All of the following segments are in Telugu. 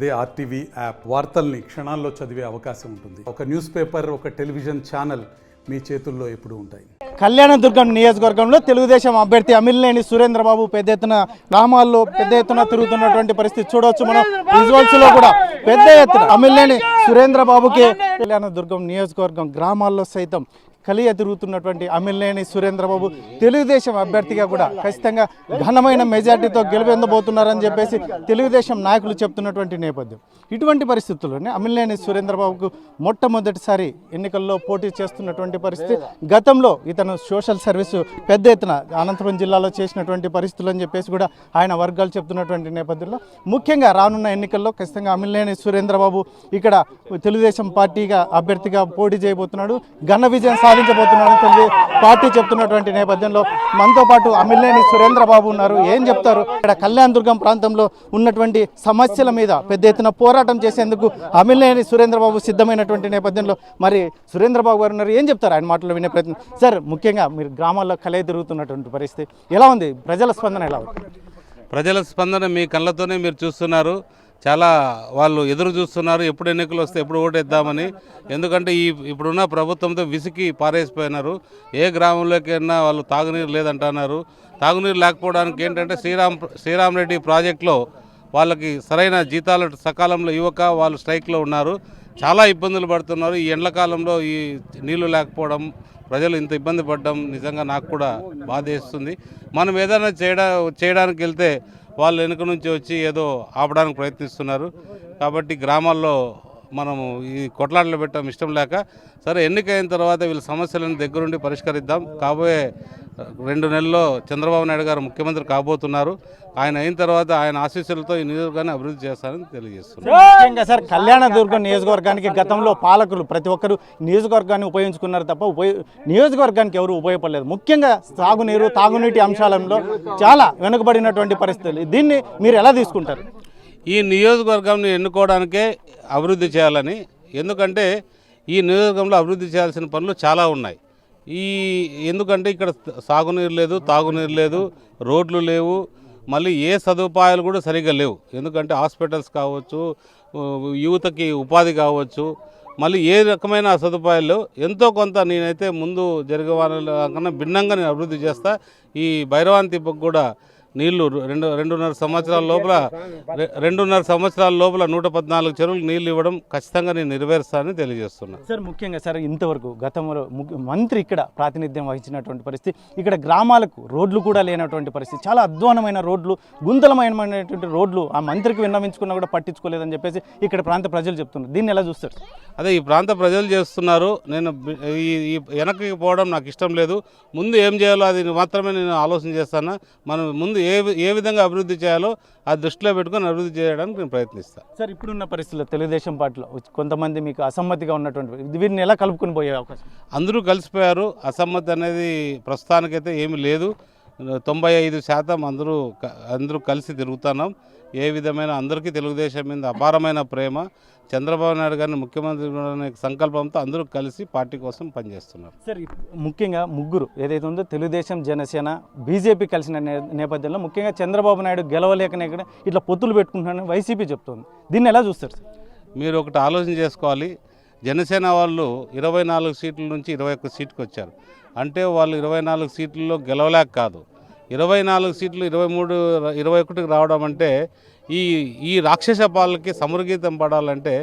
అదే ఆర్టీవీ యాప్ వార్తల్ని క్షణాల్లో చదివే అవకాశం ఉంటుంది. ఒక న్యూస్ పేపర్, ఒక టెలివిజన్ ఛానల్ మీ చేతుల్లో ఎప్పుడూ ఉంటాయి. కళ్యాణదుర్గం నియోజకవర్గంలో తెలుగుదేశం అభ్యర్థి అమిలినేని సురేంద్రబాబు పెద్ద ఎత్తున గ్రామాల్లో పెద్ద ఎత్తున తిరుగుతున్నటువంటి పరిస్థితి చూడవచ్చు. మనం విజువల్స్ లో కూడా పెద్ద ఎత్తున అమిలినేని సురేంద్రబాబుకి కళ్యాణదుర్గం నియోజకవర్గం గ్రామాల్లో సైతం కలియ తిరుగుతున్నటువంటి అమిలినేని సురేంద్రబాబు తెలుగుదేశం అభ్యర్థిగా కూడా ఖచ్చితంగా ఘనమైన మెజార్టీతో గెలుపొందబోతున్నారని చెప్పేసి తెలుగుదేశం నాయకులు చెప్తున్నటువంటి నేపథ్యం. ఇటువంటి పరిస్థితుల్లోనే అమిలినేని సురేంద్రబాబుకు మొట్టమొదటిసారి ఎన్నికల్లో పోటీ చేస్తున్నటువంటి పరిస్థితి. గతంలో ఇతను సోషల్ సర్వీసు పెద్ద ఎత్తున అనంతపురం జిల్లాలో చేసినటువంటి పరిస్థితులు అని చెప్పేసి కూడా ఆయన వర్గాలు చెప్తున్నటువంటి నేపథ్యంలో ముఖ్యంగా రానున్న ఎన్నికల్లో ఖచ్చితంగా అమిలినేని సురేంద్రబాబు ఇక్కడ తెలుగుదేశం పార్టీగా అభ్యర్థిగా పోటీ చేయబోతున్నాడు, ఘన విజయం సాధించబోతున్నారని తెలియ పార్టీ చెప్తున్నటువంటి నేపథ్యంలో మనతో పాటు అమిలినేని సురేంద్రబాబు ఉన్నారు. ఏం చెప్తారు? ఇక్కడ కళ్యాణదుర్గం ప్రాంతంలో ఉన్నటువంటి సమస్యల మీద పెద్ద ఎత్తున పోరాటం చేసేందుకు అమిలినేని సురేంద్రబాబు సిద్ధమైనటువంటి నేపథ్యంలో మరి సురేంద్రబాబు గారు ఉన్నారు. ఏం చెప్తారు? ఆయన మాటలు వినే ప్రయత్నం. సార్, ముఖ్యంగా మీరు గ్రామాల్లో కలయి తిరుగుతున్నటువంటి పరిస్థితి ఎలా ఉంది? ప్రజల స్పందన ఎలా ఉంది? ప్రజల స్పందన మీ కళ్ళతోనే మీరు చూస్తున్నారు. చాలా వాళ్ళు ఎదురు చూస్తున్నారు ఎప్పుడు ఎన్నికలు వస్తే ఎప్పుడు ఓటేద్దామని. ఎందుకంటే ఇప్పుడున్న ప్రభుత్వంతో విసికి పారేసిపోయినారు. ఏ గ్రామంలోకైనా వాళ్ళు తాగునీరు లేదంటున్నారు. తాగునీరు లేకపోవడానికి ఏంటంటే శ్రీరామ్ రెడ్డి ప్రాజెక్టులో వాళ్ళకి సరైన జీతాలు సకాలంలో ఇవ్వక వాళ్ళు స్ట్రైక్లో ఉన్నారు. చాలా ఇబ్బందులు పడుతున్నారు. ఈ ఎండాకాలంలో ఈ నీళ్లు లేకపోవడం, ప్రజలు ఇంత ఇబ్బంది పడడం నిజంగా నాకు కూడా బాధేస్తుంది. మనం ఏదైనా చేయడానికి వెళ్తే వాళ్ళు వెనుక నుంచి వచ్చి ఏదో ఆపడానికి ప్రయత్నిస్తున్నారు. కాబట్టి గ్రామాల్లో మనము ఈ కొట్లాటలు పెట్టడం ఇష్టం లేక సరే ఎన్నికైన తర్వాత వీళ్ళ సమస్యలను దగ్గరుండి పరిష్కరిద్దాం. కాబోయే 2 నెలల్లో చంద్రబాబు నాయుడు గారు ముఖ్యమంత్రి కాబోతున్నారు. ఆయన అయిన తర్వాత ఆయన ఆశీస్సులతో ఈ నియోజకవర్గాన్ని అభివృద్ధి చేస్తారని తెలియజేస్తున్నారు. ముఖ్యంగా సార్, కళ్యాణదుర్గం నియోజకవర్గానికి గతంలో పాలకులు ప్రతి ఒక్కరు నియోజకవర్గాన్ని ఉపయోగించుకున్నారు తప్ప నియోజకవర్గానికి ఎవరు ఉపయోగపడలేదు. ముఖ్యంగా సాగునీరు, తాగునీటి అంశాలలో చాలా వెనుకబడినటువంటి పరిస్థితులు. దీన్ని మీరు ఎలా తీసుకుంటారు? ఈ నియోజకవర్గాన్ని ఎన్నుకోవడానికే అభివృద్ధి చేయాలని. ఎందుకంటే ఈ నియోజకవర్గంలో అభివృద్ధి చేయాల్సిన పనులు చాలా ఉన్నాయి. ఎందుకంటే ఇక్కడ సాగునీరు లేదు, తాగునీరు లేదు, రోడ్లు లేవు, మళ్ళీ ఏ సదుపాయాలు కూడా సరిగ్గా లేవు. ఎందుకంటే హాస్పిటల్స్ కావచ్చు, యువతకి ఉపాధి కావచ్చు, మళ్ళీ ఏ రకమైన సదుపాయాలు ఎంతో కొంత నేనైతే ముందు జరిగే వాళ్ళ కన్నా భిన్నంగా నేను అభివృద్ధి చేస్తా. ఈ భైరవాన్ తిప్పకు కూడా నీళ్లు 2.5 సంవత్సరాల లోపల 114 చెరువులు నీళ్లు ఇవ్వడం ఖచ్చితంగా నేను నెరవేరుస్తానని తెలియజేస్తున్నాను. సార్, ముఖ్యంగా సార్ ఇంతవరకు గతంలో మంత్రి ఇక్కడ ప్రాతినిధ్యం వహించినటువంటి పరిస్థితి, ఇక్కడ గ్రామాలకు రోడ్లు కూడా లేనటువంటి పరిస్థితి, చాలా అధ్వానమైన రోడ్లు, గుంతలమైనటువంటి రోడ్లు ఆ మంత్రికి విన్నవించుకున్నా కూడా పట్టించుకోలేదని చెప్పేసి ఇక్కడ ప్రాంత ప్రజలు చెప్తున్నారు. దీన్ని ఎలా చూస్తారు? అదే ఈ ప్రాంత ప్రజలు చేస్తున్నారు. నేను ఈ వెనక్కి పోవడం నాకు ఇష్టం లేదు. ముందు ఏం చేయాలో అది మాత్రమే నేను ఆలోచన చేస్తాను. మనం ముందు ఏ విధంగా అభివృద్ధి చేయాలో ఆ దృష్టిలో పెట్టుకొని అభివృద్ధి చేయడానికి నేను ప్రయత్నిస్తాను. సార్, ఇప్పుడున్న పరిస్థితుల్లో తెలుగుదేశం పార్టీలో కొంతమంది మీకు అసమ్మతిగా ఉన్నటువంటి వీరిని ఎలా కలుపుకొని పోయే అవకాశం? అందరూ కలిసిపోయారు. అసమ్మతి అనేది ప్రస్తుతానికైతే ఏమీ లేదు. 95% అందరూ కలిసి తిరుగుతున్నాం. ఏ విధమైన అందరికీ తెలుగుదేశం మీద అపారమైన ప్రేమ, చంద్రబాబు నాయుడు గారిని ముఖ్యమంత్రి సంకల్పంతో అందరూ కలిసి పార్టీ కోసం పనిచేస్తున్నారు. సార్, ముఖ్యంగా ముగ్గురు ఏదైతే ఉందో తెలుగుదేశం, జనసేన, బీజేపీ కలిసిన నేపథ్యంలో ముఖ్యంగా చంద్రబాబు నాయుడు గెలవలేకనే ఇట్లా పొత్తులు పెట్టుకుంటున్నారని వైసీపీ చెప్తుంది. దీన్ని ఎలా చూస్తారు సార్? మీరు ఒకటి ఆలోచన చేసుకోవాలి. జనసేన వాళ్ళు 24 సీట్ల నుంచి 21 సీట్కి వచ్చారు. అంటే వాళ్ళు 24 సీట్లలో గెలవలేక కాదు, 24 సీట్లు 23, 21కి రావడం అంటే ఈ రాక్షస పాలనకి సమరగీతం పడాలంటే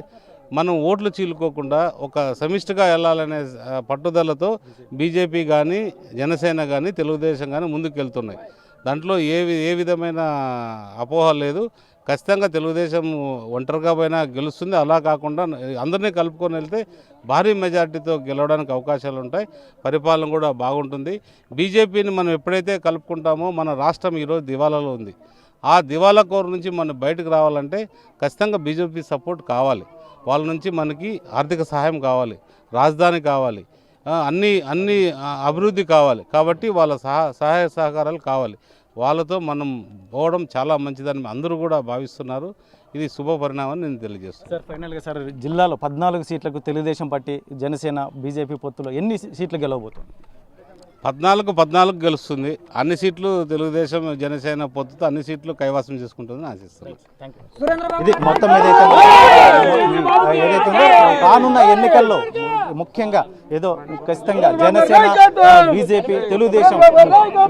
మనం ఓట్లు చీలుకోకుండా ఒక సమిష్టిగా వెళ్ళాలనే పట్టుదలతో బీజేపీ కానీ, జనసేన కానీ, తెలుగుదేశం కానీ ముందుకెళ్తున్నాయి. దాంట్లో ఏ విధమైన అపోహ లేదు. ఖచ్చితంగా తెలుగుదేశం ఒంటరిగా పోయినా గెలుస్తుంది. అలా కాకుండా అందరినీ కలుపుకొని వెళ్తే భారీ మెజార్టీతో గెలవడానికి అవకాశాలు ఉంటాయి. పరిపాలన కూడా బాగుంటుంది. బీజేపీని మనం ఎప్పుడైతే కలుపుకుంటామో మన రాష్ట్రం ఈరోజు దివాలాలో ఉంది. ఆ దివాలా కోరు నుంచి మనం బయటకు రావాలంటే ఖచ్చితంగా బీజేపీ సపోర్ట్ కావాలి. వాళ్ళ నుంచి మనకి ఆర్థిక సహాయం కావాలి, రాజధాని కావాలి, అన్ని అభివృద్ధి కావాలి. కాబట్టి వాళ్ళ సహాయ సహకారాలు కావాలి. వాళ్ళతో మనం పోవడం చాలా మంచిదని అందరూ కూడా భావిస్తున్నారు. ఇది శుభ పరిణామం నేను తెలియజేస్తాను. సార్, ఫైనల్గా సార్, జిల్లాలో 14 సీట్లకు తెలుగుదేశం పార్టీ, జనసేన, బీజేపీ పొత్తులో ఎన్ని సీట్లు గెలవబోతుంది? 14 గెలుస్తుంది. అన్ని సీట్లు తెలుగుదేశం జనసేన పొత్తుతో అన్ని సీట్లు కైవసం చేసుకుంటుందని ఆశిస్తున్నాను. ఇది మొత్తం ఏదైతే ఉందో రానున్న ఎన్నికల్లో ముఖ్యంగా ఏదో ఖచ్చితంగా జనసేన, బీజేపీ, తెలుగుదేశం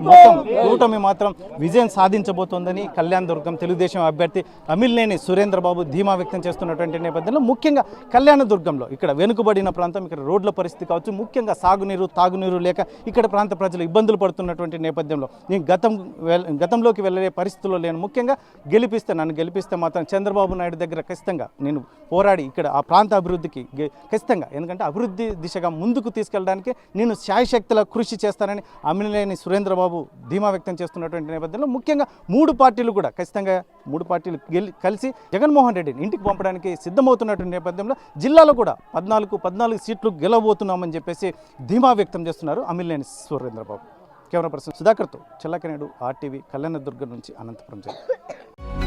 మొత్తం కూటమి మాత్రం విజయం సాధించబోతోందని కళ్యాణ్ దుర్గం తెలుగుదేశం అభ్యర్థి అమిలినేని సురేంద్రబాబు ధీమా వ్యక్తం చేస్తున్నటువంటి నేపథ్యంలో ముఖ్యంగా కళ్యాణ దుర్గంలో ఇక్కడ వెనుకబడిన ప్రాంతం, ఇక్కడ రోడ్ల పరిస్థితి కావచ్చు, ముఖ్యంగా సాగునీరు, తాగునీరు లేక ఇక్కడ ప్రాంత ప్రజలు ఇబ్బందులు పడుతున్నటువంటి నేపథ్యంలో నేను గతంలోకి వెళ్ళే పరిస్థితుల్లో లేను. ముఖ్యంగా నన్ను గెలిపిస్తే మాత్రం చంద్రబాబు నాయుడు దగ్గర ఖచ్చితంగా నేను పోరాడి ఇక్కడ ఆ ప్రాంత అభివృద్ధికి ఖచ్చితంగా, ఎందుకంటే అభివృద్ధి దిశగా ముందుకు తీసుకెళ్ళడానికి నేను శాయశక్తుల కృషి చేస్తానని అమిలినేని సురేంద్రబాబు ధీమా వ్యక్తం చేస్తున్నటువంటి నేపథ్యంలో ముఖ్యంగా 3 పార్టీలు కూడా ఖచ్చితంగా 3 పార్టీలు కలిసి జగన్మోహన్ రెడ్డిని ఇంటికి పంపడానికి సిద్ధమవుతున్నటువంటి నేపథ్యంలో జిల్లాలో కూడా 14 సీట్లు గెలవబోతున్నామని చెప్పేసి ధీమా వ్యక్తం చేస్తున్నారు అమిలినేని సురేంద్రబాబు. కెమెరా పర్సన్ సుధాకర్తో చెల్లకనేడు RTV కళ్యాణదుర్గం నుంచి అనంతపురం జిల్లా.